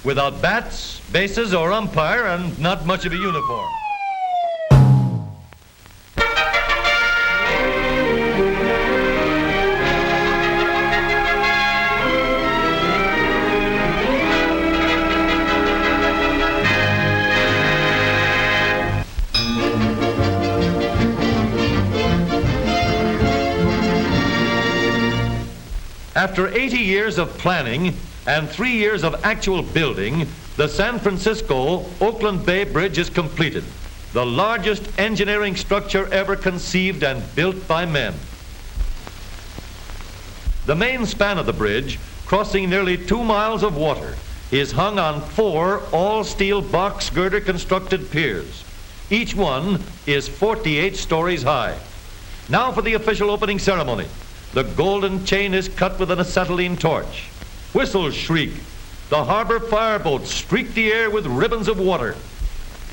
without bats, bases, or umpire, and not much of a uniform. After 80 years of planning and 3 years of actual building, the San Francisco-Oakland Bay Bridge is completed, the largest engineering structure ever conceived and built by men. The main span of the bridge, crossing nearly 2 miles of water, is hung on 4 all-steel box girder constructed piers. Each one is 48 stories high. Now for the official opening ceremony. The golden chain is cut with an acetylene torch. Whistles shriek. The harbor fireboats streak the air with ribbons of water.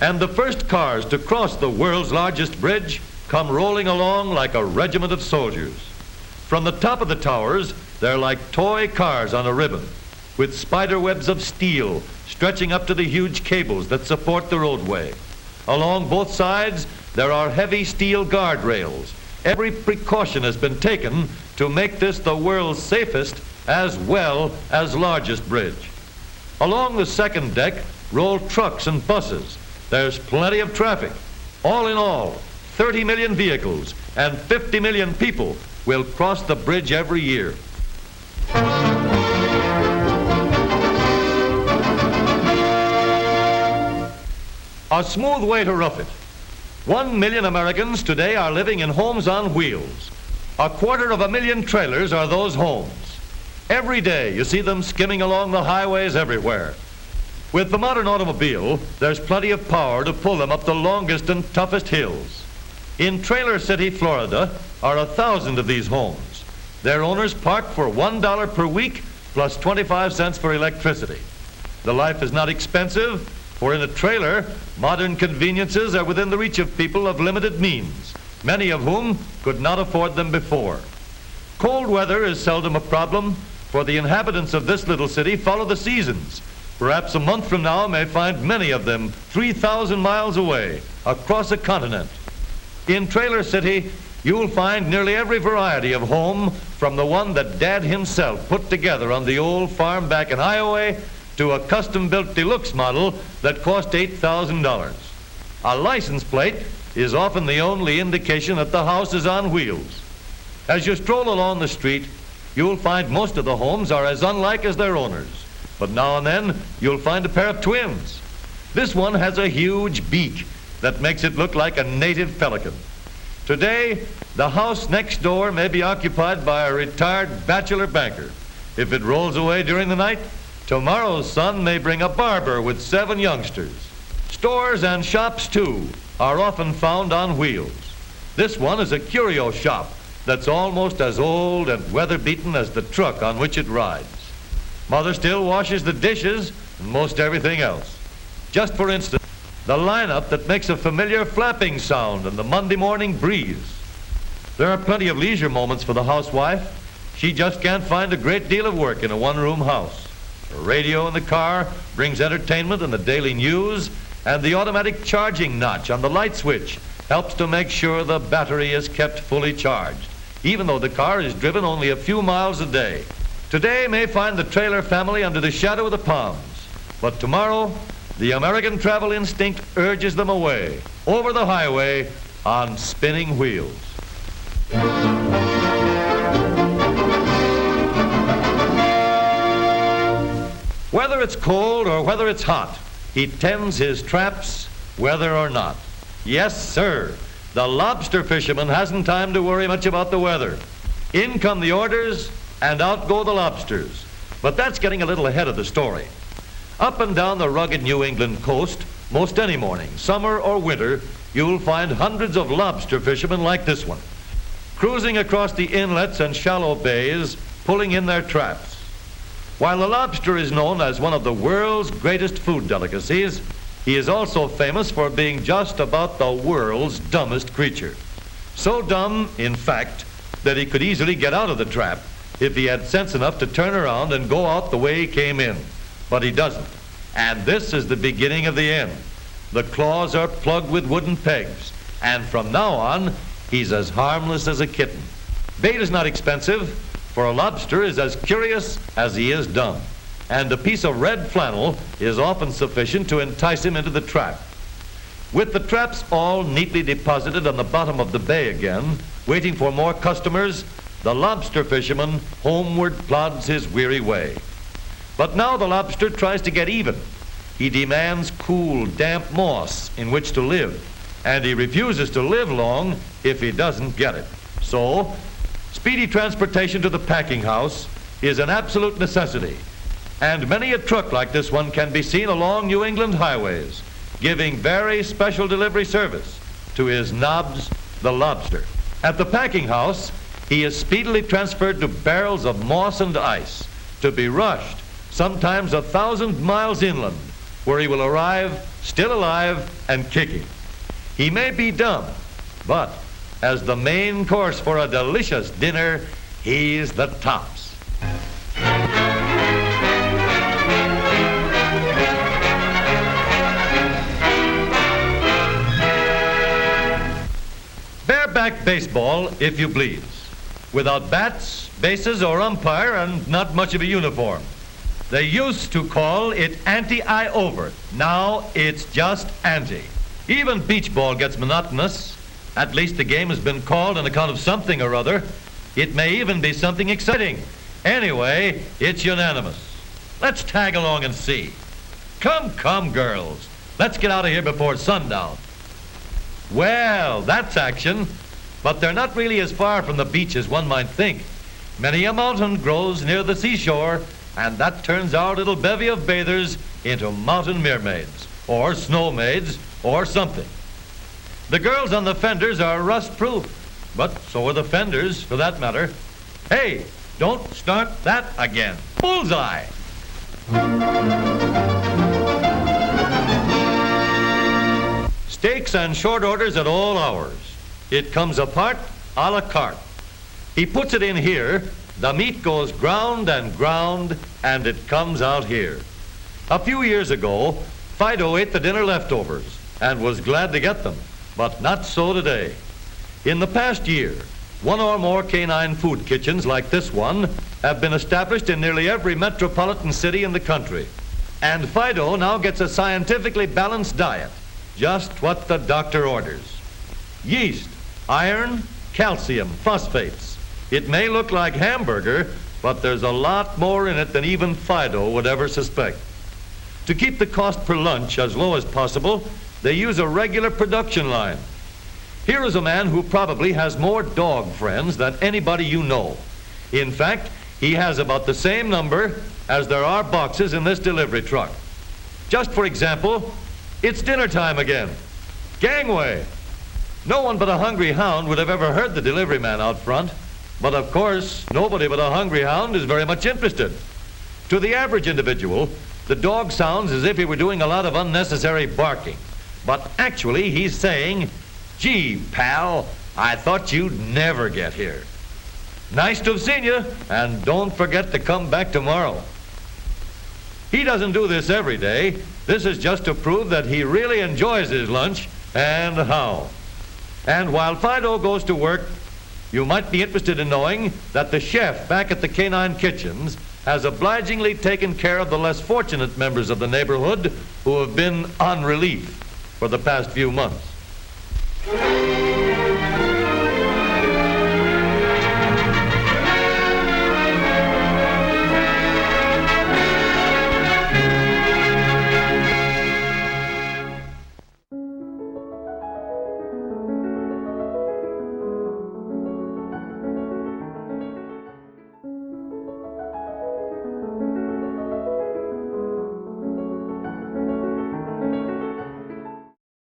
And the first cars to cross the world's largest bridge come rolling along like a regiment of soldiers. From the top of the towers, they're like toy cars on a ribbon, with spider webs of steel stretching up to the huge cables that support the roadway. Along both sides, there are heavy steel guardrails. Every precaution has been taken to make this the world's safest as well as largest bridge. Along the second deck roll trucks and buses. There's plenty of traffic. All in all, 30 million vehicles and 50 million people will cross the bridge every year. A smooth way to rough it. 1 million Americans today are living in homes on wheels. 250,000 trailers are those homes. Every day you see them skimming along the highways everywhere. With the modern automobile, there's plenty of power to pull them up the longest and toughest hills. In Trailer City, Florida, are 1,000 of these homes. Their owners park for $1 per week plus 25 cents for electricity. The life is not expensive, for in a trailer, modern conveniences are within the reach of people of limited means, many of whom could not afford them before. Cold weather is seldom a problem, for the inhabitants of this little city follow the seasons. Perhaps a month from now may find many of them 3,000 miles away, across a continent. In Trailer City, you'll find nearly every variety of home, from the one that Dad himself put together on the old farm back in Iowa to a custom-built deluxe model that cost $8,000. A license plate is often the only indication that the house is on wheels. As you stroll along the street, you'll find most of the homes are as unlike as their owners. But now and then, you'll find a pair of twins. This one has a huge beak that makes it look like a native pelican. Today, the house next door may be occupied by a retired bachelor banker. If it rolls away during the night, tomorrow's sun may bring a barber with 7 youngsters. Stores and shops, too, are often found on wheels. This one is a curio shop that's almost as old and weather-beaten as the truck on which it rides. Mother still washes the dishes and most everything else. Just for instance, the lineup that makes a familiar flapping sound in the Monday morning breeze. There are plenty of leisure moments for the housewife. She just can't find a great deal of work in a one-room house. A radio in the car brings entertainment and the daily news, and the automatic charging notch on the light switch helps to make sure the battery is kept fully charged, even though the car is driven only a few miles a day. Today may find the trailer family under the shadow of the palms, but tomorrow, the American travel instinct urges them away, over the highway, on spinning wheels. Whether it's cold or whether it's hot, he tends his traps, whether or not. Yes, sir, the lobster fisherman hasn't time to worry much about the weather. In come the orders, and out go the lobsters. But that's getting a little ahead of the story. Up and down the rugged New England coast, most any morning, summer or winter, you'll find hundreds of lobster fishermen like this one, cruising across the inlets and shallow bays, pulling in their traps. While the lobster is known as one of the world's greatest food delicacies, he is also famous for being just about the world's dumbest creature. So dumb, in fact, that he could easily get out of the trap if he had sense enough to turn around and go out the way he came in. But he doesn't. And this is the beginning of the end. The claws are plugged with wooden pegs, and from now on, he's as harmless as a kitten. Bait is not expensive, for a lobster is as curious as he is dumb, and a piece of red flannel is often sufficient to entice him into the trap. With the traps all neatly deposited on the bottom of the bay again, waiting for more customers, the lobster fisherman homeward plods his weary way. But now the lobster tries to get even. He demands cool, damp moss in which to live, and he refuses to live long if he doesn't get it. So, speedy transportation to the packing house is an absolute necessity, and many a truck like this one can be seen along New England highways, giving very special delivery service to his nobs, the lobster. At the packing house, he is speedily transferred to barrels of moss and ice to be rushed, sometimes 1,000 miles inland, where he will arrive still alive and kicking. He may be dumb, but as the main course for a delicious dinner, he's the tops. Bareback baseball, if you please, without bats, bases, or umpire, and not much of a uniform. They used to call it anti-I-over. Now it's just anti. Even beach ball gets monotonous. At least the game has been called on account of something or other. It may even be something exciting. Anyway, it's unanimous. Let's tag along and see. Come, girls. Let's get out of here before sundown. Well, that's action. But they're not really as far from the beach as one might think. Many a mountain grows near the seashore, and that turns our little bevy of bathers into mountain mermaids, or snow maids, or something. The girls on the fenders are rust-proof, but so are the fenders, for that matter. Hey, don't start that again. Bullseye! Steaks and short orders at all hours. It comes apart a la carte. He puts it in here, the meat goes ground, and it comes out here. A few years ago, Fido ate the dinner leftovers and was glad to get them, but not so today. In the past year, one or more canine food kitchens like this one have been established in nearly every metropolitan city in the country. And Fido now gets a scientifically balanced diet, just what the doctor orders. Yeast, iron, calcium, phosphates. It may look like hamburger, but there's a lot more in it than even Fido would ever suspect. To keep the cost per lunch as low as possible, they use a regular production line. Here is a man who probably has more dog friends than anybody you know. In fact, he has about the same number as there are boxes in this delivery truck. Just for example, it's dinner time again. Gangway! No one but a hungry hound would have ever heard the delivery man out front. But of course, nobody but a hungry hound is very much interested. To the average individual, the dog sounds as if he were doing a lot of unnecessary barking. But actually, he's saying, "Gee, pal, I thought you'd never get here. Nice to have seen you, and don't forget to come back tomorrow." He doesn't do this every day. This is just to prove that he really enjoys his lunch, and how. And while Fido goes to work, you might be interested in knowing that the chef back at the Canine Kitchens has obligingly taken care of the less fortunate members of the neighborhood who have been on relief for the past few months.